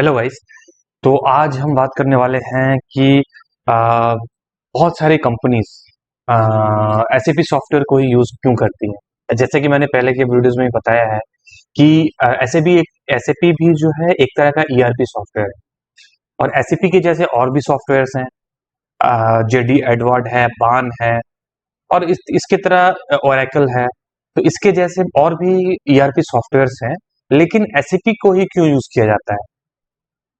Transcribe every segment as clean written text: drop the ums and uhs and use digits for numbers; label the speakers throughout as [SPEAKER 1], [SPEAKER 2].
[SPEAKER 1] Hello guys. तो आज हम बात करने वाले हैं कि बहुत सारी कंपनीज एसएपी सॉफ्टवेयर को ही यूज क्यों करती हैं। जैसे कि मैंने पहले के वीडियोस में बताया है कि एसएपी भी जो है एक तरह का ईआरपी सॉफ्टवेयर है, और एसएपी के जैसे और भी सॉफ्टवेयर्स हैं। जेडी एडवर्ड है, बान है, और इसके तरह ओरेकल है। तो इसके जैसे और भी ईआरपी सॉफ्टवेयर्स हैं, लेकिन एसएपी को ही क्यों यूज किया जाता है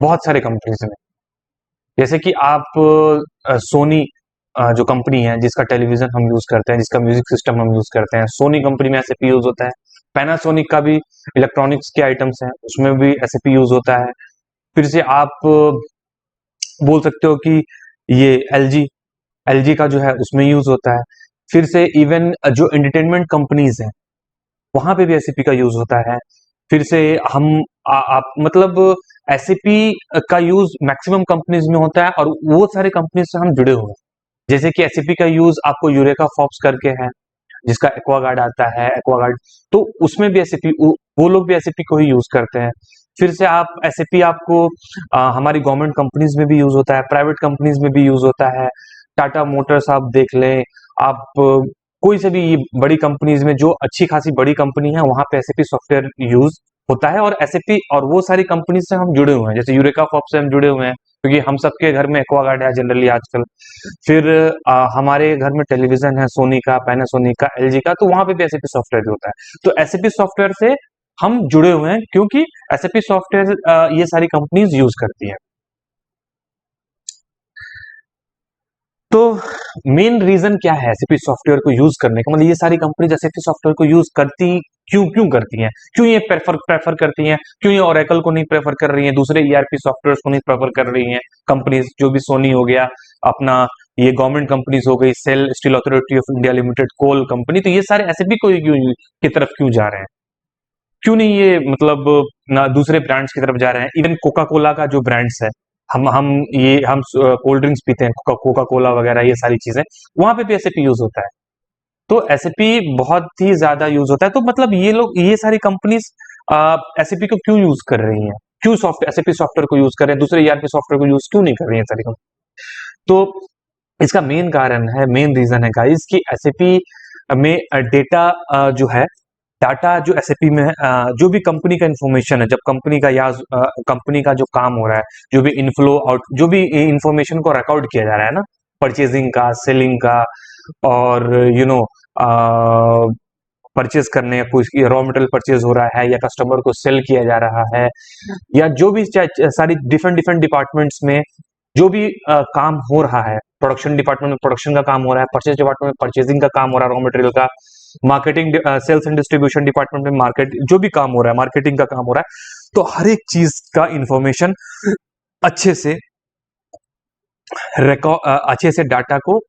[SPEAKER 1] बहुत सारे कंपनीज में। जैसे कि आप सोनी जो कंपनी है, जिसका टेलीविजन हम यूज करते हैं, जिसका म्यूजिक सिस्टम हम यूज करते हैं, सोनी कंपनी में एसएपी यूज होता है। पैनासोनिक का भी इलेक्ट्रॉनिक्स के आइटम्स हैं, उसमें भी एसएपी यूज होता है। फिर से आप बोल सकते हो कि ये एलजी एलजी का जो है उसमें यूज होता है। फिर से इवन जो एंटरटेनमेंट कंपनीज हैं, वहां पे भी एसएपी का यूज होता है। फिर से हम आप मतलब एसएपी का यूज मैक्सिमम कंपनीज में होता है, और वो सारे कंपनीज से हम जुड़े हुए हैं। जैसे कि एसएपी का यूज आपको यूरेका फॉक्स करके है, जिसका एक्वागार्ड आता है, एक्वागार्ड। तो उसमें भी एसएपी, वो लोग भी एसएपी को ही यूज करते हैं। फिर से आप एसएपी आपको हमारी गवर्नमेंट कंपनीज में भी यूज होता है, प्राइवेट कंपनीज में भी यूज होता है। टाटा मोटर्स आप देख लें, आप कोई से भी ये बड़ी कंपनीज में, जो अच्छी खासी बड़ी कंपनी है, वहां पे एसएपी सॉफ्टवेयर यूज होता है। और एसएपी और वो सारी कंपनीज से हम जुड़े हुए हैं, जैसे यूरेका फॉक्स से हम जुड़े हुए हैं क्योंकि हम सबके घर में एक्वागार्ड है जनरली आजकल। फिर हमारे घर में टेलीविजन है सोनी का, पैनासोनिक का, एलजी का, तो वहां पे भी एसएपी सॉफ्टवेयर होता है। तो एसएपी सॉफ्टवेयर से हम जुड़े हुए हैं क्योंकि एसएपी सॉफ्टवेयर ये सारी कंपनीज यूज करती हैं। तो मेन रीजन क्या है एसएपी सॉफ्टवेयर को यूज करने का, मतलब ये सारी कंपनीज एसएपी सॉफ्टवेयर को यूज करती क्यों क्यों करती हैं, क्यों ये प्रेफर करती हैं, क्यों ये ओरेकल को नहीं प्रेफर कर रही हैं, दूसरे ईआरपी सॉफ्टवेयर को नहीं प्रेफर कर रही हैं कंपनीज, जो भी सोनी हो गया अपना, ये गवर्नमेंट कंपनीज हो गई, SAIL Steel Authority of India Limited, coal company. तो ये सारे एसएपी को क्यों की तरफ क्यों जा रहे हैं, क्यों नहीं ये मतलब ना दूसरे ब्रांड्स की तरफ जा रहे हैं। इवन कोका कोला का जो ब्रांड्स है, हम कोल्ड ड्रिंक्स पीते हैं, कोका कोला वगैरह, ये सारी चीजें, वहां पे भी एसएपी यूज होता है। तो एसएपी बहुत ही ज्यादा यूज होता है। तो मतलब ये लोग, ये सारी कंपनीज एसएपी को क्यों यूज कर रही हैं, क्यों एसएपी सॉफ्टवेयर को यूज कर रहे हैं, दूसरे ईआरपी सॉफ्टवेयर को यूज क्यों नहीं कर रही है सारी कंपनी। तो इसका मेन कारण है, मेन रीजन है गाइस, कि एसएपी में डेटा जो है, डाटा जो एसएपी में है, जो भी कंपनी का इंफॉर्मेशन है, जब कंपनी का या कंपनी का जो काम हो रहा है, जो भी इनफ्लो आउट, जो भी इंफॉर्मेशन को रिकॉर्ड किया जा रहा है ना, परचेजिंग का, सेलिंग का, और परचेज करने, कुछ रॉ मटेरियल परचेज हो रहा है, या कस्टमर को सेल किया जा रहा है, या जो भी सारी डिफरेंट डिफरेंट डिपार्टमेंट्स में जो भी काम हो रहा है, प्रोडक्शन डिपार्टमेंट में प्रोडक्शन का काम हो रहा है, परचेज डिपार्टमेंट में परचेजिंग का काम हो रहा है, रॉ मटेरियल का, marketing sales and distribution department में मार्केट जो भी काम हो रहा है, मार्केटिंग का काम हो रहा है, तो हर एक चीज का इंफॉर्मेशन अच्छे से अच्छे से डाटा को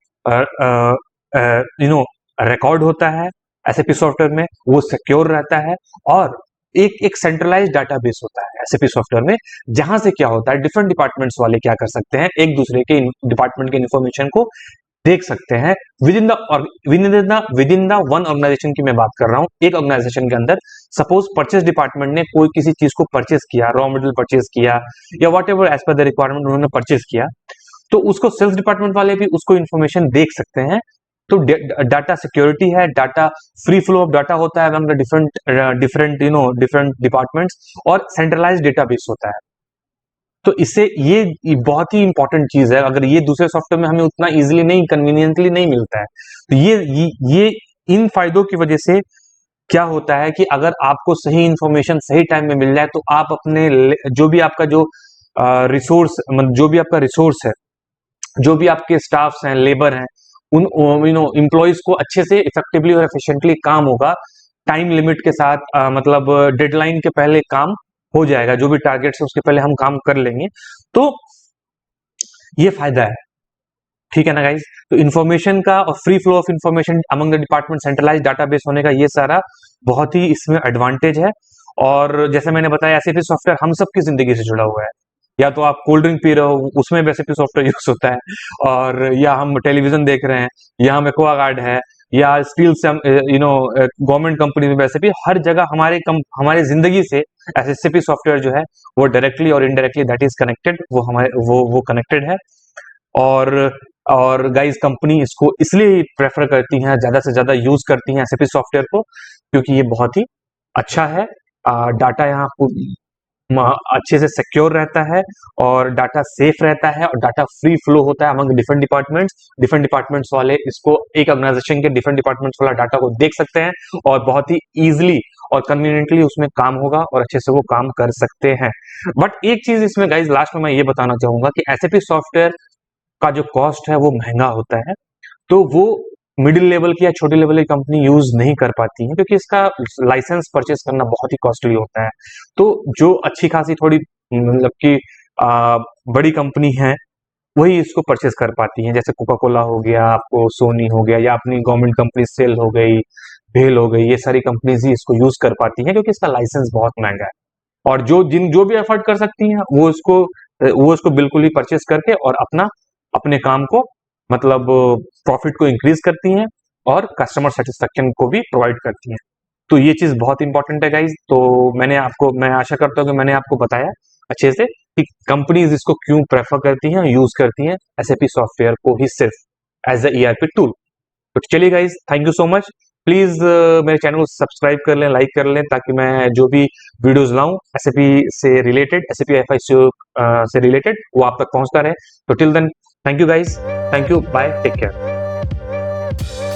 [SPEAKER 1] रिकॉर्ड होता है एसएपी सॉफ्टवेयर में, वो सिक्योर रहता है। और एक एक सेंट्रलाइज डाटाबेस होता है एसएपी सॉफ्टवेयर में, जहां से क्या होता है, डिफरेंट डिपार्टमेंट्स वाले क्या कर सकते हैं, एक दूसरे के डिपार्टमेंट के इंफॉर्मेशन को देख सकते हैं within the one organisation की मैं बात कर रहा हूं। एक ऑर्गेनाइजेशन के अंदर सपोज परचेज डिपार्टमेंट ने कोई किसी चीज को परचेज किया, रॉ मटेरियल परचेज किया, या whatever as per the requirement उन्होंने परचेज किया, तो उसको सेल्स डिपार्टमेंट वाले भी उसको इंफॉर्मेशन देख सकते हैं। तो डाटा सिक्योरिटी है, data free flow of data होता है अमंग द डिफरेंट डिपार्टमेंट्स, और सेंट्रलाइज डेटाबेस होता है। तो इससे ये बहुत ही इंपॉर्टेंट चीज है, अगर ये दूसरे सॉफ्टवेयर में हमें उतना इजीली नहीं, कन्वीनियंटली नहीं मिलता है। तो ये इन फायदों की वजह से क्या होता है कि अगर आपको सही इंफॉर्मेशन सही टाइम में मिल जाए, तो आप अपने जो भी आपका जो रिसोर्स, मतलब जो भी आपका रिसोर्स है, जो भी आपके स्टाफ्स हैं, लेबर हैं, उन एम्प्लॉयज को अच्छे से इफेक्टिवली और एफिशिएंटली काम होगा, टाइम लिमिट के साथ, मतलब डेडलाइन के पहले काम हो जाएगा, जो भी टारगेट्स है उसके पहले हम काम कर लेंगे। तो ये फायदा है, ठीक है ना गाइज। तो इन्फॉर्मेशन का और free flow of information among the department, centralise database होने का, ये सारा बहुत ही इसमें एडवांटेज है। और जैसे मैंने बताया, एसएपी सॉफ्टवेयर हम सबकी जिंदगी से जुड़ा हुआ है। या तो आप कोल्ड ड्रिंक पी रहे हो, उसमें भी एसएपी सॉफ्टवेयर यूज होता है, और या हम टेलीविजन देख रहे हैं, या हम एक्वागार्ड है, या स्टील से गवर्नमेंट कंपनी में, वैसे भी हर जगह हमारे जिंदगी से एसएससीपी सॉफ्टवेयर जो है वो डायरेक्टली और इनडायरेक्टली दैट इज कनेक्टेड, वो कनेक्टेड है। और और गाइस कंपनी इसको इसलिए प्रेफर करती हैं, ज़्यादा से ज़्यादा यूज़ करती हैं एसएपी सॉफ्टवेयर को, क्योंकि ये बहुत ही अच्छा है। डाटा यहाँ अच्छे से सिक्योर रहता है, और डाटा सेफ रहता है, और डाटा फ्री फ्लो होता है अमंग डिफरेंट डिपार्टमेंट्स वाले इसको, एक ऑर्गेनाइजेशन के डिफरेंट डिपार्टमेंट्स वाला डाटा को देख सकते हैं, और बहुत ही ईजिली और कन्वीनियंटली उसमें काम होगा, और अच्छे से वो काम कर सकते हैं। बट एक चीज इसमें गाइज लास्ट में मैं ये बताना चाहूंगा कि एसएपी सॉफ्टवेयर का जो कॉस्ट है वो महंगा होता है, तो वो मिडिल लेवल की या छोटे लेवल की कंपनी यूज नहीं कर पाती है, क्योंकि इसका लाइसेंस परचेस करना बहुत ही कॉस्टली होता है। तो जो अच्छी खासी थोड़ी मतलब कि बड़ी कंपनी है वही इसको परचेस कर पाती है, जैसे कोका कोला हो गया, आपको सोनी हो गया, या अपनी गवर्नमेंट कंपनी सेल हो गई, भेल हो गई, ये सारी कंपनीज ही इसको यूज कर पाती हैं, क्योंकि इसका लाइसेंस बहुत महंगा है। और जो भी एफर्ट कर सकती हैं वो इसको बिल्कुल ही परचेस करके और अपने काम को मतलब प्रॉफिट को इंक्रीज करती हैं, और कस्टमर सेटिस्फेक्शन को भी प्रोवाइड करती हैं। तो ये चीज बहुत इंपॉर्टेंट है गाइज। तो मैं आशा करता हूँ कि मैंने आपको बताया अच्छे से कि कंपनीज इसको क्यों प्रेफर करती हैं, यूज करती हैं एसएपी सॉफ्टवेयर को ही सिर्फ एज ए ईआरपी टूल। तो चलिए guys, thank you so much. Please मेरे चैनल को सब्सक्राइब कर लें, लाइक कर लें, ताकि मैं जो भी वीडियोस लाऊं एसएपी से रिलेटेड, एसएपी एफआईसीओ से रिलेटेड, वो आप तक पहुंचता रहे। तो till then, thank you guys, thank you, bye, take care.